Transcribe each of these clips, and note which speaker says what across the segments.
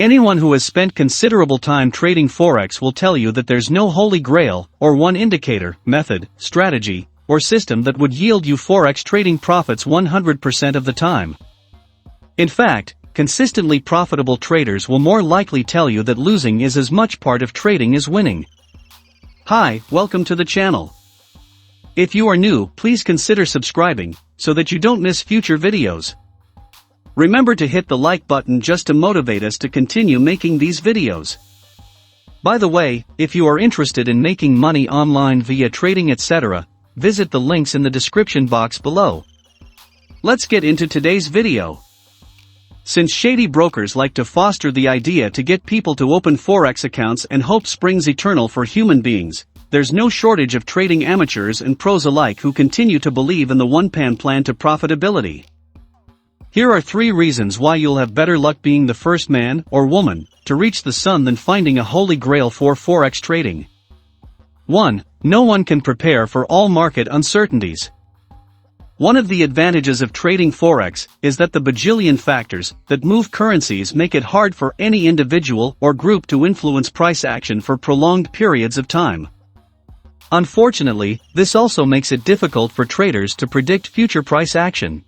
Speaker 1: Anyone who has spent considerable time trading Forex will tell you that there's no holy grail, or one indicator, method, strategy, or system that would yield you Forex trading profits 100% of the time. In fact, consistently profitable traders will more likely tell you that losing is as much part of trading as winning. Hi, welcome to the channel. If you are new, please consider subscribing, so that you don't miss future videos. Remember to hit the like button just to motivate us to continue making these videos. By the way, if you are interested in making money online via trading etc., visit the links in the description box below. Let's get into today's video. Since shady brokers like to foster the idea to get people to open Forex accounts and hope springs eternal for human beings, there's no shortage of trading amateurs and pros alike who continue to believe in the one-pan plan to profitability. Here are 3 reasons why you'll have better luck being the first man or woman to reach the sun than finding a holy grail for Forex trading. 1. No one can prepare for all market uncertainties. One of the advantages of trading Forex is that the bajillion factors that move currencies make it hard for any individual or group to influence price action for prolonged periods of time. Unfortunately, this also makes it difficult for traders to predict future price action.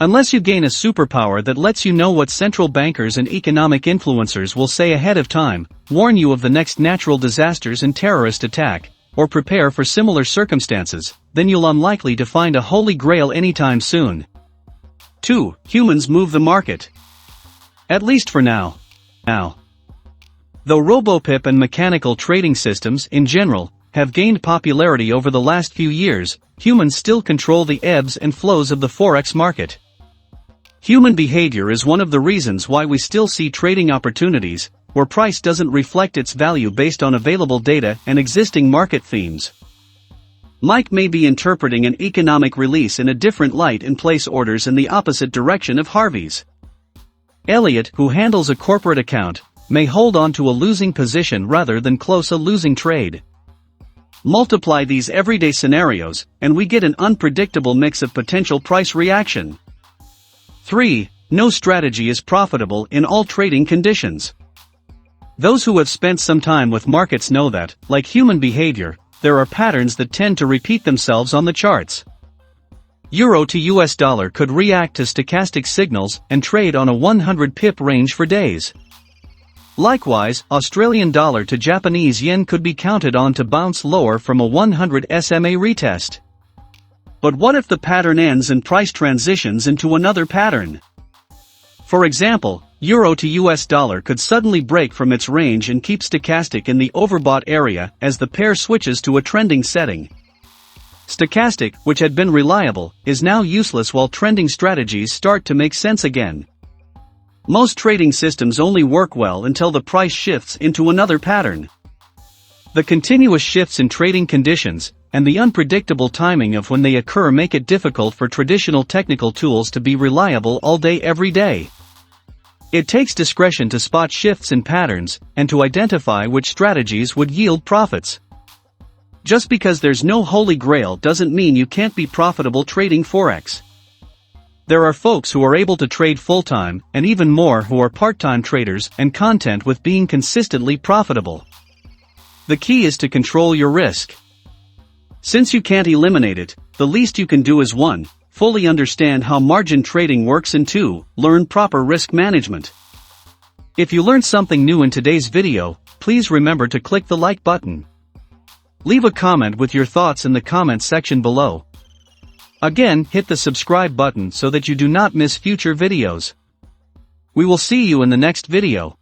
Speaker 1: Unless you gain a superpower that lets you know what central bankers and economic influencers will say ahead of time, warn you of the next natural disasters and terrorist attack, or prepare for similar circumstances, then you'll unlikely to find a holy grail anytime soon. 2. Humans move the market. At least for now. Though RoboPip and mechanical trading systems, in general, have gained popularity over the last few years, humans still control the ebbs and flows of the Forex market. Human behavior is one of the reasons why we still see trading opportunities, where price doesn't reflect its value based on available data and existing market themes. Mike may be interpreting an economic release in a different light and place orders in the opposite direction of Harvey's. Elliot, who handles a corporate account, may hold on to a losing position rather than close a losing trade. Multiply these everyday scenarios, and we get an unpredictable mix of potential price reaction. 3. No strategy is profitable in all trading conditions. Those who have spent some time with markets know that, like human behavior, there are patterns that tend to repeat themselves on the charts. Euro to US dollar could react to stochastic signals and trade on a 100 pip range for days. Likewise, Australian dollar to Japanese yen could be counted on to bounce lower from a 100 SMA retest. But what if the pattern ends and price transitions into another pattern? For example, Euro to US dollar could suddenly break from its range and keep stochastic in the overbought area as the pair switches to a trending setting. Stochastic, which had been reliable, is now useless while trending strategies start to make sense again. Most trading systems only work well until the price shifts into another pattern. The continuous shifts in trading conditions, and the unpredictable timing of when they occur make it difficult for traditional technical tools to be reliable all day every day. It takes discretion to spot shifts in patterns, and to identify which strategies would yield profits. Just because there's no holy grail doesn't mean you can't be profitable trading Forex. There are folks who are able to trade full-time, and even more who are part-time traders and content with being consistently profitable. The key is to control your risk. Since you can't eliminate it, the least you can do is 1. Fully understand how margin trading works, and 2. Learn proper risk management. If you learned something new in today's video, please remember to click the like button. Leave a comment with your thoughts in the comment section below. Again, hit the subscribe button so that you do not miss future videos. We will see you in the next video.